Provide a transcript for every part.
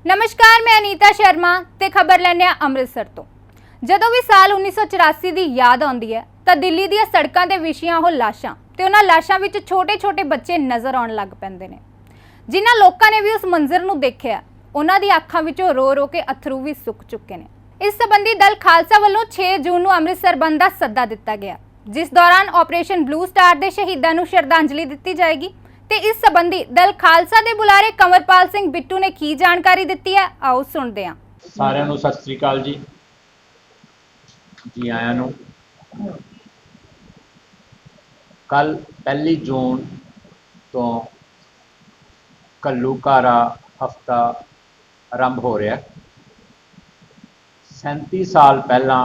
नमस्कार, मैं अनीता शर्मा ते खबर लैने अमृतसर तो। ਜਦੋਂ भी साल 1984 ਦੀ याद आती है तो दिल्ली ਦੀਆਂ सड़कों के विछੀਆਂ ਉਹ ਲਾਸ਼ਾਂ ਤੇ ਉਹਨਾਂ ਲਾਸ਼ਾਂ ਵਿੱਚ ਛੋਟੇ-ਛੋਟੇ ਬੱਚੇ ਨਜ਼ਰ ਆਉਣ ਲੱਗ ਪੈਂਦੇ ਨੇ। ਜਿਨ੍ਹਾਂ ਲੋਕਾਂ ਨੇ ਵੀ ਉਸ ਮੰਜ਼ਰ ਨੂੰ ਦੇਖਿਆ, ਉਹਨਾਂ ਦੀ ਅੱਖਾਂ ਵਿੱਚੋਂ ਰੋ-ਰੋ ਕੇ ਅਥਰੂ ਵੀ ਸੁੱਕ ਚੁੱਕੇ ਨੇ। ਇਸ ਸੰਬੰਧੀ ਦਲ ਖਾਲਸਾ ਵੱਲੋਂ 6 ਜੂਨ ਨੂੰ ਅੰਮ੍ਰਿਤਸਰ ਬੰਦ ਦਾ ਸੱਦਾ ਦਿੱਤਾ ਗਿਆ, जिस दौरान ऑपरेशन ब्लू स्टार के शहीदों को श्रद्धांजलि दी जाएगी। ते इस संबंधी दल खालसा के बुलारे कंवरपाल सिंह बिट्टू ने की जानकारी दी है, आओ सुनते हैं। सारिਆਂ ਨੂੰ सत श्री अकाल जी आयां ਨੂੰ। कल 1 जून तो घल्लूघारा हफ्ता आरंभ हो रहा है। 37 साल पहला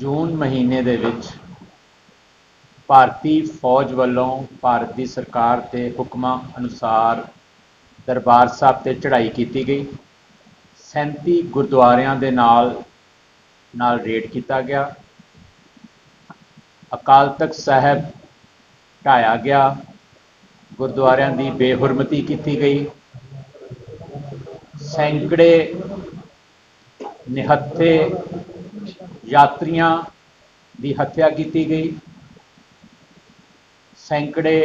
जून महीने दे विच भारती फौज वालों भारत की सरकार के हुक्मां अनुसार दरबार साहब ते चढ़ाई की गई। 37 गुरुद्वारियां दे नाल रेड किया गया। अकाल तख्त साहब ढाया गया, गुरुद्वारियां की बेहुरमती की गई। सैकड़े निहत्थे यात्रियों की हत्या की गई। सैकड़े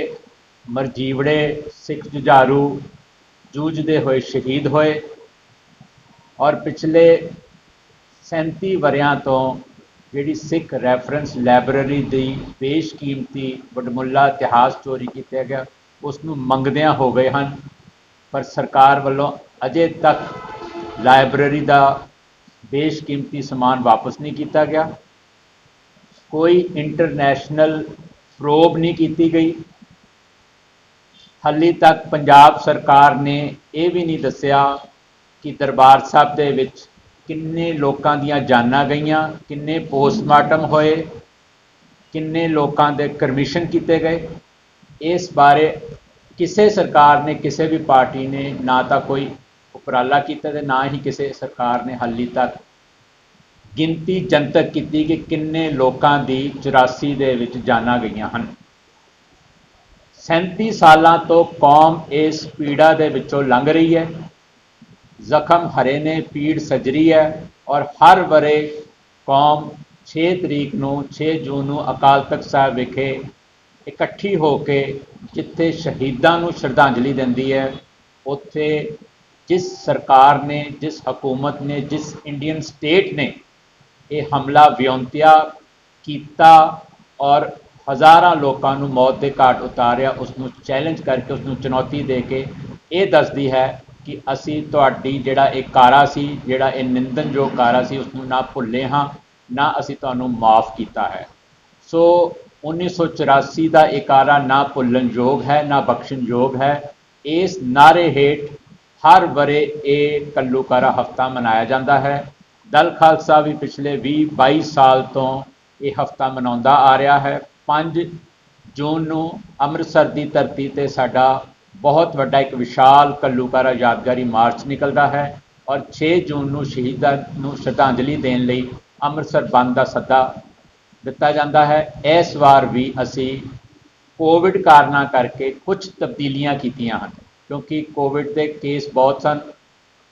मरजीवड़े सिख जुझारू जूझते हुए शहीद होए और पिछले 37 वरियां तो जिहड़ी सिख रैफरेंस लाइब्रेरी की बेशकीमती वडमुला इतिहास चोरी किया गया, उसनूं मंगदियां हो गए हैं, पर सरकार वालों अजे तक लाइब्रेरी का बेशकीमती समान वापस नहीं किया गया। कोई इंटरनेशनल प्रोब नहीं की गई। हाली तक पंजाब सरकार ने यह भी नहीं दसिया कि दरबार साहब दे विच किन्ने लोकां दियां जानां गईयां, किन्ने पोस्टमार्टम होए, किन्ने लोकां दे करमिशन किए गए। इस बारे किसी सरकार ने, किसी भी पार्टी ने ना तो कोई उपराला किया ते ना ही किसी सरकार ने हाली तक गिनती जनतक की कि किन्ने लोकां दी 84 दे विच जानां गईयां हन। 37 सालां तो कौम इस पीड़ा दे विचों लंघ रही है। जख्म हरे ने, पीड़ सजरी है और हर वरे कौम 6 तरीक नूं 6 जून नूं अकाल तख्त साहब विखे इकट्ठी होके जिथे शहीदां नूं श्रद्धांजलि दिंदी है, उत्थे जिस सरकार ने, जिस हुकूमत ने, जिस इंडियन स्टेट ने ये हमला विਉਂਤਿਆ किया और हज़ारां लोगों को मौत के घाट उतारिया, उसनूं चैलेंज करके, उसनूं चुनौती दे के ये दसदी है कि असी तुहाडी जिहड़ा एक कारा सी, जिहड़ा ये निंदनयोग कारा सी, उसनूं ना भुल्ले हाँ, ना असी तुहानूं माफ़ किया है। सो 1984 का ये कारा ना भुल्लण योग है, ना बख्शण योग है। इस नारे हेठ हर वरे ये घल्लूघारा हफ्ता मनाया जाता है। दल खालसा भी पिछले 20-22 साल तो ये हफ्ता मनाउंदा आ रहा है। 5 जून नूं अमृतसर की धरती ते साडा बहुत वड्डा एक विशाल घल्लूघारा यादगारी मार्च निकलता है और 6 जून नूं शहीदां नूं श्रद्धांजलि देण लई अमृतसर बंद का सद्दा दिता जाता है। इस बार भी असी कोविड कारणा करके कुछ तब्दीलियां कीतियां हन, क्योंकि कोविड के केस बहुत सन।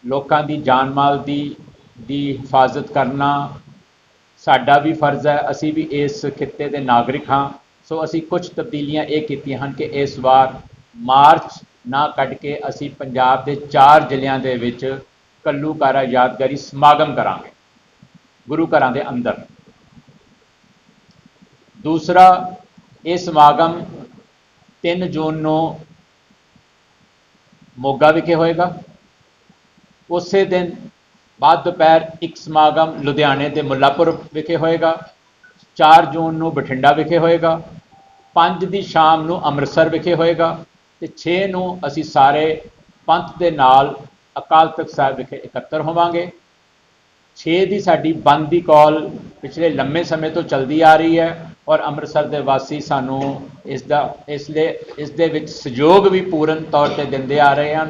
लोगों की जान माल की हिफाजत करना साडा भी फर्ज है, असी भी इस खिते के नागरिक हाँ। सो असी कुछ तब्दीलियां ये कीतियां हन कि इस बार मार्च ना कट के असी पंजाब के 4 जिलों के विच घल्लूघारा यादगारी समागम करांगे गुरु घरां दे अंदर। दूसरा, ये समागम 3 जून नूं मोगा विखे होएगा। उस दिन बाद दोपहर एक समागम लुधियाने के मुल्लापुर विखे होएगा। 4 जून नूं बठिंडा विखे होएगा। 5 की शाम नूं अमृतसर विखे होएगा ते 6 नूं असी सारे पंथ के नाल अकाल तख्त साहब विखे इकट्ठे होवांगे। 6 की साडी बंद की कॉल पिछले लंबे समय तो चलती आ रही है और अमृतसर के वासी सानू इस दे विच सहयोग भी पूर्ण तौर पर दिंदे आ रहे हैं।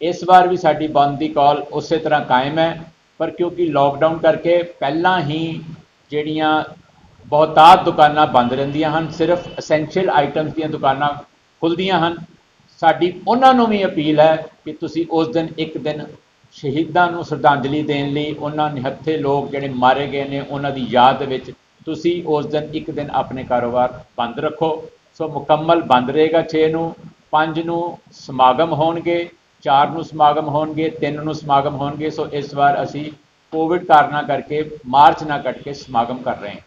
इस बार भी साडी बंद की कॉल उस तरह कायम है, पर क्योंकि लॉकडाउन करके पहला ही जिहड़ियां बहुतात दुकानां बंद रहिंदियां हन, सिर्फ एसेंशियल आइटम्स दी दुकानां खुलदियां हन। ਸਾਡੀ ਉਹਨਾਂ ਨੂੰ ਵੀ ਅਪੀਲ ਹੈ ਕਿ ਤੁਸੀਂ ਉਸ ਦਿਨ ਇੱਕ ਦਿਨ ਸ਼ਹੀਦਾਂ ਨੂੰ ਸ਼ਰਧਾਂਜਲੀ ਦੇਣ ਲਈ, ਉਹਨਾਂ ਨਿਹੱਥੇ ਲੋਕ ਜਿਹੜੇ ਮਾਰੇ ਗਏ ਨੇ ਉਹਨਾਂ ਦੀ ਯਾਦ ਦੇ ਵਿੱਚ ਤੁਸੀਂ ਉਸ ਦਿਨ ਇੱਕ ਦਿਨ ਆਪਣੇ ਕਾਰੋਬਾਰ ਬੰਦ ਰੱਖੋ। ਸੋ ਮੁਕੰਮਲ ਬੰਦ ਰਹੇਗਾ 6 ਨੂੰ, 5 ਨੂੰ ਸਮਾਗਮ ਹੋਣਗੇ, 4 ਨੂੰ ਸਮਾਗਮ ਹੋਣਗੇ, 3 ਨੂੰ ਸਮਾਗਮ ਹੋਣਗੇ। ਸੋ ਇਸ ਵਾਰ ਅਸੀਂ ਕੋਵਿਡ ਕਾਰਨਾਂ ਕਰਕੇ ਮਾਰਚ ਨਾ ਕੱਢ ਕੇ ਸਮਾਗਮ ਕਰ ਰਹੇ ਹਾਂ।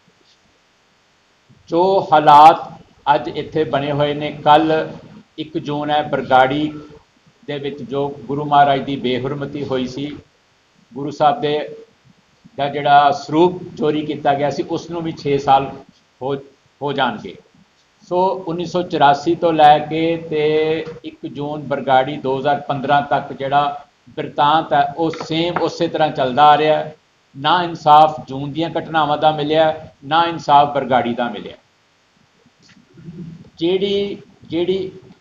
ਜੋ ਹਾਲਾਤ ਅੱਜ ਇੱਥੇ ਬਣੇ ਹੋਏ ਨੇ, ਕੱਲ੍ਹ 1 ਜੂਨ ਹੈ, ਬਰਗਾੜੀ ਦੇ ਵਿੱਚ ਜੋ ਗੁਰੂ ਮਹਾਰਾਜ ਦੀ ਬੇਹੁਰਮਤੀ ਹੋਈ ਸੀ, ਗੁਰੂ ਸਾਹਿਬ ਦਾ ਜਿਹੜਾ ਸਰੂਪ ਚੋਰੀ ਕੀਤਾ ਗਿਆ ਸੀ, ਉਸ ਨੂੰ ਵੀ 6 ਸਾਲ ਹੋ ਜਾਣਗੇ। ਸੋ 1984 ਤੋਂ ਲੈ ਕੇ ਤੇ 1 ਜੂਨ ਬਰਗਾੜੀ 2015 ਤੱਕ ਜਿਹੜਾ ਬਿਰਤਾਂਤ ਹੈ ਉਹ ਸੇਮ ਉਸੇ ਤਰ੍ਹਾਂ ਚੱਲਦਾ ਆ ਰਿਹਾ। ਨਾ ਇਨਸਾਫ ਜੂਨ ਦੀਆਂ ਘਟਨਾਵਾਂ ਦਾ ਮਿਲਿਆ, ਨਾ ਇਨਸਾਫ ਬਰਗਾੜੀ ਦਾ ਮਿਲਿਆ।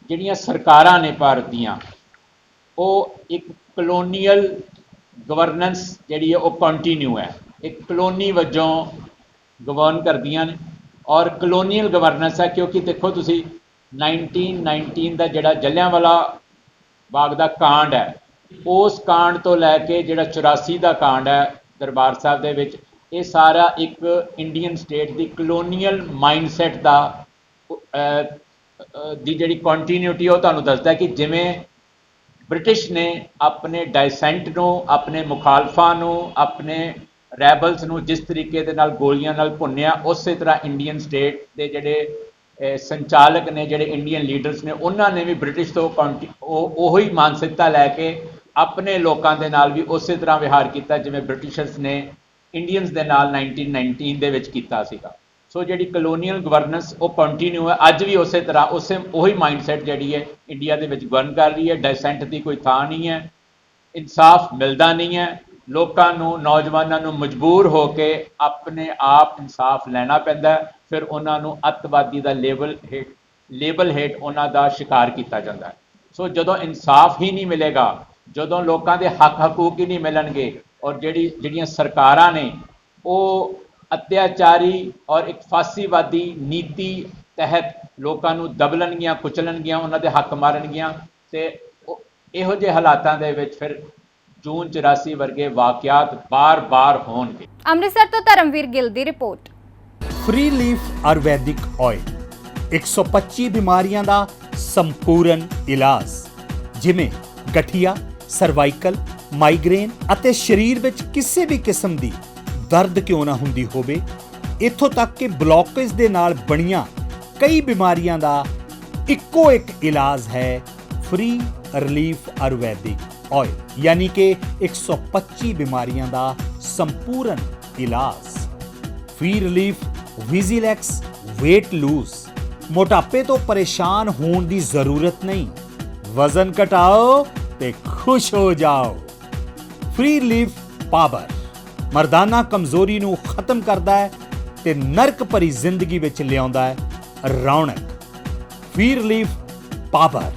ਜਿਹੜੀਆਂ ਸਰਕਾਰਾਂ ਨੇ ਭਾਰਤ ਦੀਆਂ, ਉਹ ਇੱਕ ਕਲੋਨੀਅਲ ਗਵਰਨੈਂਸ ਜਿਹੜੀ ਹੈ ਉਹ ਕੰਟੀਨਿਊ ਹੈ, ਇੱਕ ਕਲੋਨੀ ਵਜੋਂ ਗਵਰਨ ਕਰਦੀਆਂ ਨੇ। ਔਰ ਕਲੋਨੀਅਲ ਗਵਰਨੈਂਸ ਹੈ ਕਿਉਂਕਿ ਦੇਖੋ ਤੁਸੀਂ 1919 ਦਾ ਜਿਹੜਾ ਜਲਿਆਂਵਾਲਾ ਬਾਗ ਦਾ ਕਾਂਡ ਹੈ, ਉਸ ਕਾਂਡ ਤੋਂ ਲੈ ਕੇ ਜਿਹੜਾ 84 ਦਾ ਕਾਂਡ ਹੈ ਦਰਬਾਰ ਸਾਹਿਬ ਦੇ ਵਿੱਚ, ਇਹ ਸਾਰਾ ਇੱਕ ਇੰਡੀਅਨ ਸਟੇਟ ਦੀ ਕਲੋਨੀਅਲ ਮਾਈਂਡਸੈਟ ਦੀ ਜਿਹੜੀ ਕੰਟੀਨਿਊਟੀ ਉਹ ਤੁਹਾਨੂੰ ਦੱਸਦਾ ਕਿ ਜਿਵੇਂ ਬ੍ਰਿਟਿਸ਼ ਨੇ ਆਪਣੇ ਡਾਇਸੈਂਟ ਨੂੰ, ਆਪਣੇ ਮੁਖਾਲਫਾਂ ਨੂੰ, ਆਪਣੇ ਰੈਬਲਸ ਨੂੰ ਜਿਸ ਤਰੀਕੇ ਦੇ ਨਾਲ ਗੋਲੀਆਂ ਨਾਲ ਭੁੰਨਿਆ, ਉਸੇ ਤਰ੍ਹਾਂ ਇੰਡੀਅਨ ਸਟੇਟ ਦੇ ਜਿਹੜੇ ਸੰਚਾਲਕ ਨੇ, ਜਿਹੜੇ ਇੰਡੀਅਨ ਲੀਡਰਸ ਨੇ, ਉਹਨਾਂ ਨੇ ਵੀ ਬ੍ਰਿਟਿਸ਼ ਤੋਂ ਉਹੀ ਮਾਨਸਿਕਤਾ ਲੈ ਕੇ ਆਪਣੇ ਲੋਕਾਂ ਦੇ ਨਾਲ ਵੀ ਉਸੇ ਤਰ੍ਹਾਂ ਵਿਹਾਰ ਕੀਤਾ ਜਿਵੇਂ ਬ੍ਰਿਟਿਸ਼ਰਸ ਨੇ ਇੰਡੀਅਨਸ ਦੇ ਨਾਲ 1919 ਦੇ ਵਿੱਚ ਕੀਤਾ ਸੀਗਾ। ਸੋ ਜਿਹੜੀ ਕਲੋਨੀਅਲ ਗਵਰਨੈਂਸ ਉਹ ਕੰਟੀਨਿਊ ਹੈ, ਅੱਜ ਵੀ ਉਸੇ ਤਰ੍ਹਾਂ ਉਹੀ ਮਾਈਂਡਸੈਟ ਜਿਹੜੀ ਹੈ ਇੰਡੀਆ ਦੇ ਵਿੱਚ ਗਵਰਨ ਕਰ ਰਹੀ ਹੈ। ਡਾਇਸੈਂਟ ਦੀ ਕੋਈ ਥਾਂ ਨਹੀਂ ਹੈ, ਇਨਸਾਫ ਮਿਲਦਾ ਨਹੀਂ ਹੈ, ਲੋਕਾਂ ਨੂੰ, ਨੌਜਵਾਨਾਂ ਨੂੰ ਮਜਬੂਰ ਹੋ ਕੇ ਆਪਣੇ ਆਪ ਇਨਸਾਫ ਲੈਣਾ ਪੈਂਦਾ, ਫਿਰ ਉਹਨਾਂ ਨੂੰ ਅੱਤਵਾਦੀ ਦਾ ਲੇਬਲ ਹੇਠ ਉਹਨਾਂ ਦਾ ਸ਼ਿਕਾਰ ਕੀਤਾ ਜਾਂਦਾ ਹੈ। ਸੋ ਜਦੋਂ ਇਨਸਾਫ ਹੀ ਨਹੀਂ ਮਿਲੇਗਾ, ਜਦੋਂ ਲੋਕਾਂ ਦੇ ਹੱਕ ਹਕੂਕ ਹੀ ਨਹੀਂ ਮਿਲਣਗੇ, ਔਰ ਜਿਹੜੀਆਂ ਸਰਕਾਰਾਂ ਨੇ ਉਹ ਅਤਿਆਚਾਰੀ ਔਰ ਇੱਕ ਫਾਸੀਵਾਦੀ ਨੀਤੀ ਤਹਿਤ ਲੋਕਾਂ ਨੂੰ ਦਬਲਣਗੀਆਂ, ਕੁਚਲਣਗੀਆਂ, ਉਹਨਾਂ ਦੇ ਹੱਕ ਮਾਰਨਗੀਆਂ, ਤੇ ਇਹੋ ਜਿਹੇ ਹਾਲਾਤਾਂ ਦੇ ਵਿੱਚ ਫਿਰ ਜੂਨ 84 ਵਰਗੇ ਵਾਕਿਆਤ ਬਾਰ-ਬਾਰ ਹੋਣਗੇ। ਅੰਮ੍ਰਿਤਸਰ ਤੋਂ ਧਰਮਵੀਰ ਗਿੱਲ ਦੀ report. Free leaf Ayurvedic oil 125 ਬਿਮਾਰੀਆਂ ਦਾ ਸੰਪੂਰਨ ਇਲਾਜ, ਜਿਵੇਂ ਗਠੀਆ, ਸਰਵਾਈਕਲ, ਮਾਈਗ੍ਰੇਨ ਅਤੇ ਸਰੀਰ ਵਿੱਚ ਕਿਸੇ ਵੀ ਕਿਸਮ ਦੀ ਦਰਦ ਕਿਉਂ ਨਾ ਹੁੰਦੀ ਹੋਵੇ, ਇੱਥੋਂ ਤੱਕ ਕਿ ਬਲੌਕੇਜ ਦੇ ਨਾਲ ਬਣੀਆਂ ਕਈ ਬਿਮਾਰੀਆਂ ਦਾ ਇੱਕੋ ਇੱਕ ਇਲਾਜ ਹੈ ਫ੍ਰੀ ਰਿਲੀਫ ਆਯੁਰਵੈਦਿਕ ਆਇਲ, यानी कि 125 बीमारियां दा संपूर्ण इलाज। फ्री रिलीफ विजिलैक्स वेट लूज, मोटापे तो परेशान होने की जरूरत नहीं, वजन घटाओ ते खुश हो जाओ। फ्री रिलीफ पावर मर्दाना कमजोरी नू खत्म करता है ते नरक भरी जिंदगी विच लियाउंदा है रौनक। फ्री रिलीफ पावर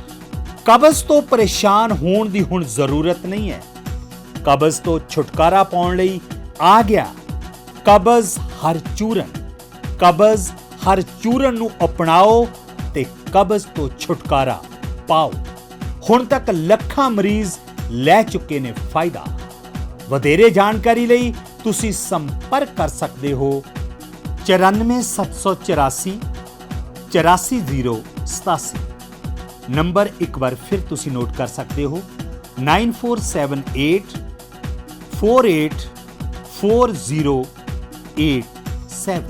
कब्ज तो परेशान होने की हुण जरूरत नहीं है, कब्ज तो छुटकारा पाउण लई आ गया कब्ज हर चूरन। कब्ज हर चूरन नू अपनाओ ते कब्ज तो छुटकारा पाओ। हुण तक लखां मरीज लै चुके ने फायदा। वधेरे जानकारी लई तुसी संपर्क कर सकते हो 94 784 84087। नंबर एक बार फिर तुसी नोट कर सकते हो 9478 48 4087।